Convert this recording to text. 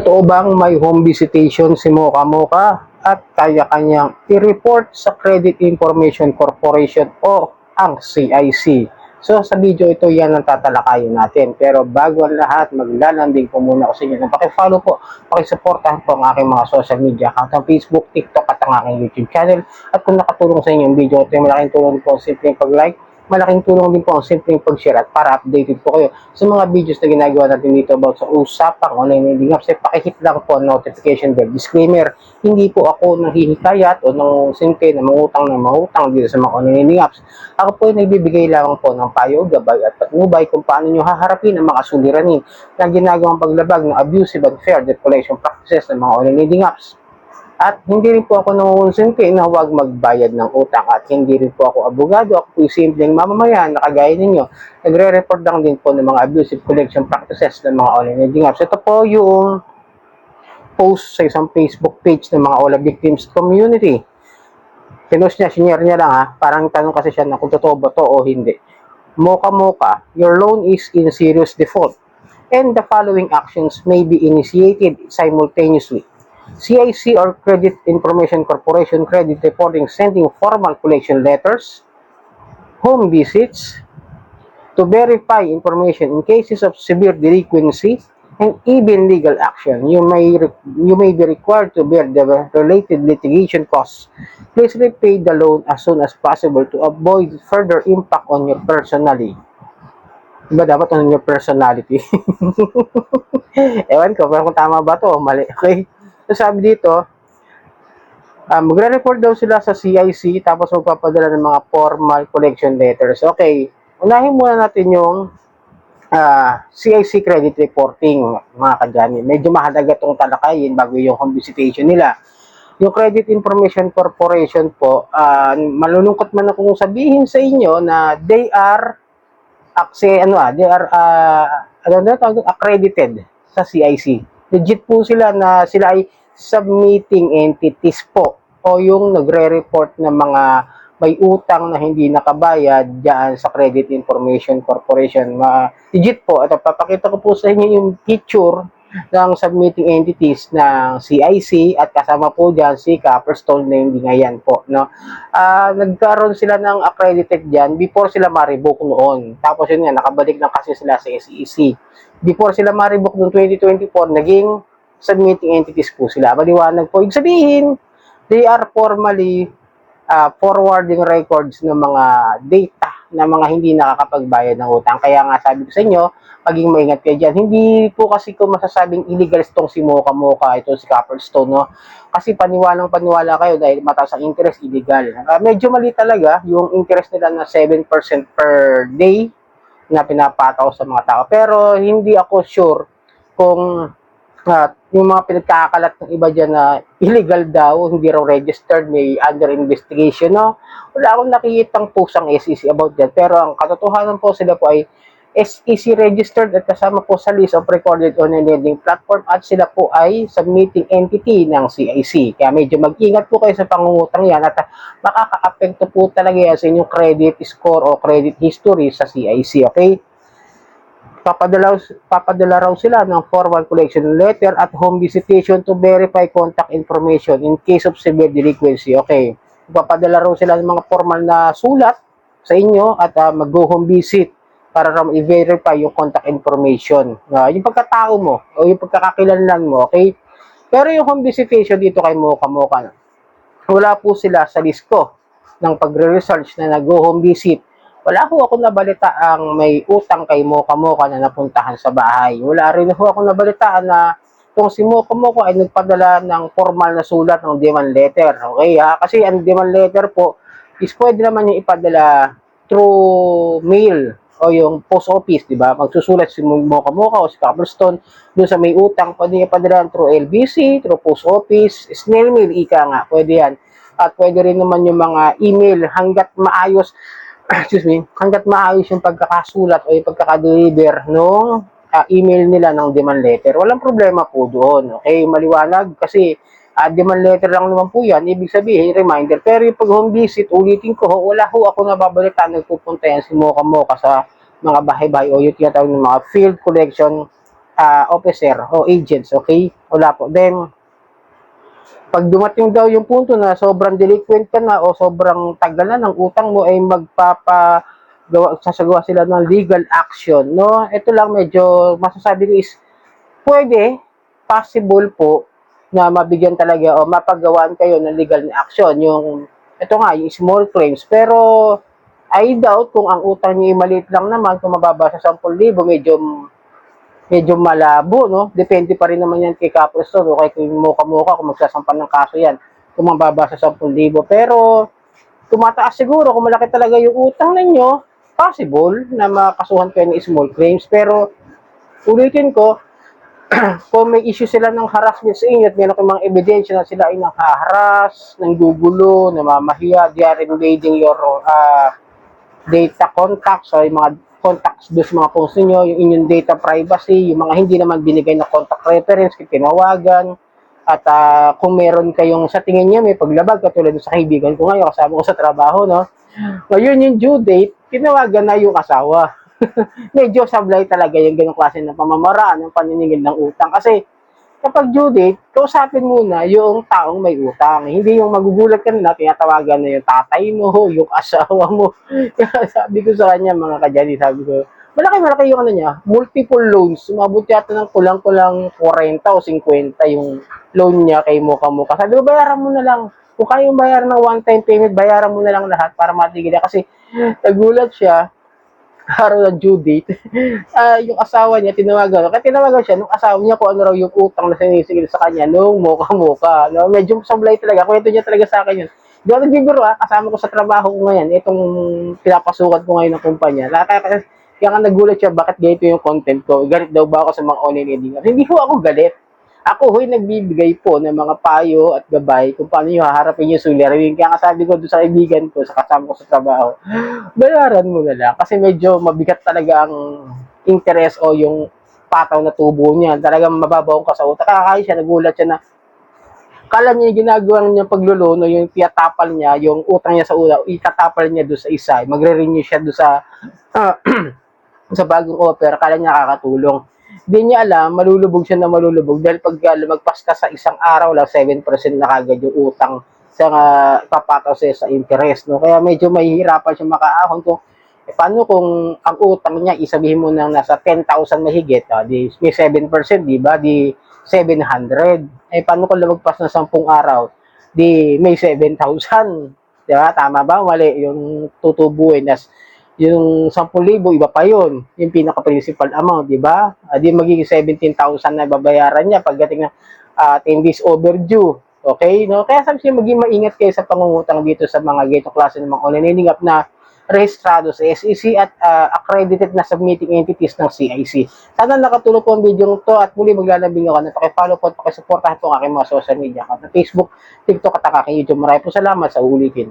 Totoo bang may home visitation si Mocha Mocha at kaya kanyang i-report sa Credit Information Corporation o ang CIC? So sa video ito yan ang tatalakayin natin. Pero bago ang lahat, maglalambing po muna ako sa inyo. Paki-follow po, paki-supportahan po ang aking mga social media account ng Facebook, TikTok at ang aking YouTube channel. At kung nakatulong sa inyo yung video ito, malaking tulong po ang simpleng pag-like, malaking tulong din po ang simpleng pag-share at para updated po kayo sa mga videos na ginagawa natin dito about sa usapang online lending apps. Pakihit lang po ang notification bell. Disclaimer, hindi po ako nanghihikayat o nang simple na mangutang dito sa mga online lending apps. Ako po ay nagbibigay lamang po ng payo, gabay at patnubay kung paano nyo haharapin ang mga suliranin na ginagawang paglabag ng abusive and fair debt collection practices ng mga online lending apps. At hindi rin po ako nangungonsinti na huwag magbayad ng utang at hindi rin po ako abogado. Ako po simpleng mamamayan na kagaya ninyo. Nagre-report lang din po ng mga abusive collection practices ng mga online lending apps. Ito po yung post sa isang Facebook page ng mga OLA Victims Community. Sinare niya lang ha. Parang tanong kasi siya na kung totoo ba to o hindi. Mocha Mocha, your loan is in serious default and the following actions may be initiated simultaneously. CIC or Credit Information Corporation credit reporting, sending formal collection letters, home visits, to verify information in cases of severe delinquency, and even legal action. You may be required to bear the related litigation costs. Please repay the loan as soon as possible to avoid further impact on your personality. Diba dapat on your personality? Ewan ko, kung tama ba to? Mali. Okay? So sabi dito, magre-report daw sila sa CIC tapos magpapadala ng mga formal collection letters. Okay, unahin muna natin yung CIC credit reporting, mga kadyani. Medyo mahalaga itong talakayin bago yung home visitation nila. Yung Credit Information Corporation po, malulungkot man akong sabihin sa inyo na they are accredited sa CIC. Legit po sila na sila ay submitting entities po o yung nagre-report ng mga may utang na hindi nakabayad diyan sa Credit Information Corporation. Legit po. At papakita ko po sa inyo yung picture ng submitting entities ng CIC at kasama po diyan si Copperstone Lending ngayon po. No? Nagkaroon sila ng accredited diyan before sila ma-revoke noon. Tapos yun nga, nakabalik na kasi sila sa SEC. Before sila ma-revoke noong 2024, naging submitting entities po sila. Maliwanag po. Ibig sabihin, they are formally forwarding records ng mga data na mga hindi nakakapagbayad ng utang. Kaya nga sabi ko sa inyo, maging maingat kayo dyan. Hindi po kasi ko masasabing illegal itong si Mocha Mocha, ito si Copperstone, no? Kasi paniwalang-paniwala kayo dahil mataas ang interest, illegal. Medyo mali talaga yung interest nila na 7% per day na pinapataw sa mga tao. Pero hindi ako sure kung yung mga pinagkakalat ng iba dyan na illegal daw, hindi raw registered, may under investigation, no? Wala akong nakikitang pusang SEC about that. Pero ang katotohanan po, sila po ay SEC registered at kasama po sa list of recorded online lending platform at sila po ay submitting entity ng CIC. Kaya medyo mag-ingat po kayo sa pangungutang yan at makaka-apekto po talaga yan sa inyong credit score o credit history sa CIC, okay? Papadala raw sila ng formal collection letter at home visitation to verify contact information in case of severe delinquency. Okay, papadala raw sila ng mga formal na sulat sa inyo at mag-go home visit para raw i-verify yung contact information. Yung pagkatao mo o yung pagkakakilanlan mo, okay? Pero yung home visitation dito kay Mocha Mocha, wala po sila sa list ko ng pagre-research na nag-go home visit. Wala po ako nabalita ang may utang kay Mocha Mocha na napuntahan sa bahay. Wala rin po ako nabalitaan na kung si Mocha Mocha ay nagpadala ng formal na sulat ng demand letter. Okay ha? Kasi ang demand letter po is pwede naman yung ipadala through mail o yung post office, di ba? Magsusulat si Mocha Mocha o si Copperstone doon sa may utang, pwede yung ipadala through LBC, through post office, snail mail, ika nga, pwede yan. At pwede rin naman yung mga email hanggat maayos hanggat maayos yung pagkakasulat o yung pagkakadeliver ng email nila ng demand letter. Walang problema po doon. Okay, maliwanag kasi demand letter lang naman po yan. Ibig sabihin, reminder. Pero yung pag home visit, ulitin ko, wala ho ako nababalita. Nagpupunta yan si Mocha Mocha sa mga bahay-bahay o yung tinatawag ng mga field collection officer o agents, okay? Wala po. Then, pag dumating daw yung punto na sobrang delinquent ka na o sobrang tagal na ng utang mo, ay sasagawa sila ng legal action, no? Ito lang medyo masasabi ko is pwede, possible po na mabigyan talaga o mapagawaan kayo ng legal na action. Yung, ito nga, yung small claims. Pero, I doubt kung ang utang niyo maliit lang naman, kung mababa sa 10,000, medyo malabo, no? Depende pa rin naman yan kay Kaprestor o kay Muka-Muka kung magsasampan ng kaso yan. Kung mababa sa 10,000. Pero, tumataas siguro kung malaki talaga yung utang ninyo, possible na makasuhan kayo ng small claims. Pero, ulitin ko, kung may issue sila ng harassment sa inyo at meron kayong mga ebidensya na sila ay nanghaharas, nanggugulo, namamahiya, they are invading your data contacts o yung mga contacts doon sa mga posts ninyo, yung inyong data privacy, yung mga hindi naman binigay na contact reference, tinawagan, at kung meron kayong sa tingin niya may paglabag, katulad sa kaibigan ko ngayon, kasama ko sa trabaho, no? Ngayon yung due date, tinawagan na yung asawa. Medyo sablay talaga yung ganong klase ng pamamaraan ng paniningil ng utang. Kasi kapag due date, kausapin muna yung taong may utang. Hindi yung magugulat ka na, tinatawagan na yung tatay mo, yung asawa mo. Kaya sabi ko sa kanya, mga kadyali, sabi ko, malaki yung ano niya, multiple loans. Umabot yata ng kulang-kulang 40 o 50 yung loan niya kay Muka-Muka. Sabi ko, bayaran mo na lang. Kung kaya yung bayaran ng one-time payment, bayaran mo na lang lahat para matigil niya. Kasi nagulat siya, araw ng due date, yung asawa niya, tinawagan. Kaya tinawagan siya, nung asawa niya kung ano raw yung utang na sinisigil sa kanya, nung Muka-Muka. No? Medyo sablay talaga. Kwento niya talaga sa akin yun. Di ako nagbibiro, kasama ko sa trabaho ko ngayon, itong pinapasukan ko ngayon ng kumpanya. Kaya nga nagulat siya, bakit ganito yung content ko? Galit daw ba ako sa mga online edinger? Hindi ko ako galit. Ako ho'y nagbibigay po ng mga payo at gabay kung paano yung haharapin yung suliranin. Kaya nga sabi ko doon sa kaibigan ko, sa kasama ko sa trabaho, bayaran mo na lang. Kasi medyo mabigat talaga ang interest o yung pataw na tubo niya. Talagang mababaw ka sa utang. Kaya siya, nagulat siya na kala niya yung ginagawa niya pagluluno, yung tiyatapal niya, yung utang niya sa una, itatapal niya doon sa isa. Magre-renew siya doon sa sa bagong offer, kala niya kakatulong. Hindi niya alam, malulubog siya na malulubog dahil pag lumagpas ka sa isang araw lang, 7% na kagad yung utang sa ipapataw sa interest. No? Kaya medyo mahihirapan siya makaahon kung paano kung ang utang niya, isabihin mo nang nasa 10,000 mahigit, di, may 7%, di ba? Di 700. Paano kung lumagpas na 10 araw? Di may 7,000. Di ba? Tama ba? Mali. Yung tutubuin. Yung 10,000, iba pa yun. Yung pinaka-principal amount, di ba? Di magiging 17,000 na babayaran niya pagdating na 10 days overdue. Okay? No? Kaya sabi siya, maging maingat kayo sa pangungutang dito sa mga ganitong klase ng mga online lending app na rehistrado sa SEC at accredited na submitting entities ng CIC. Sana nakatulong po ang video to at muli maglalabing ako na pakifollow po at pakisuportahan po ang aking mga social media account na Facebook, TikTok at ang aking YouTube. Maraming po salamat sa ulitin.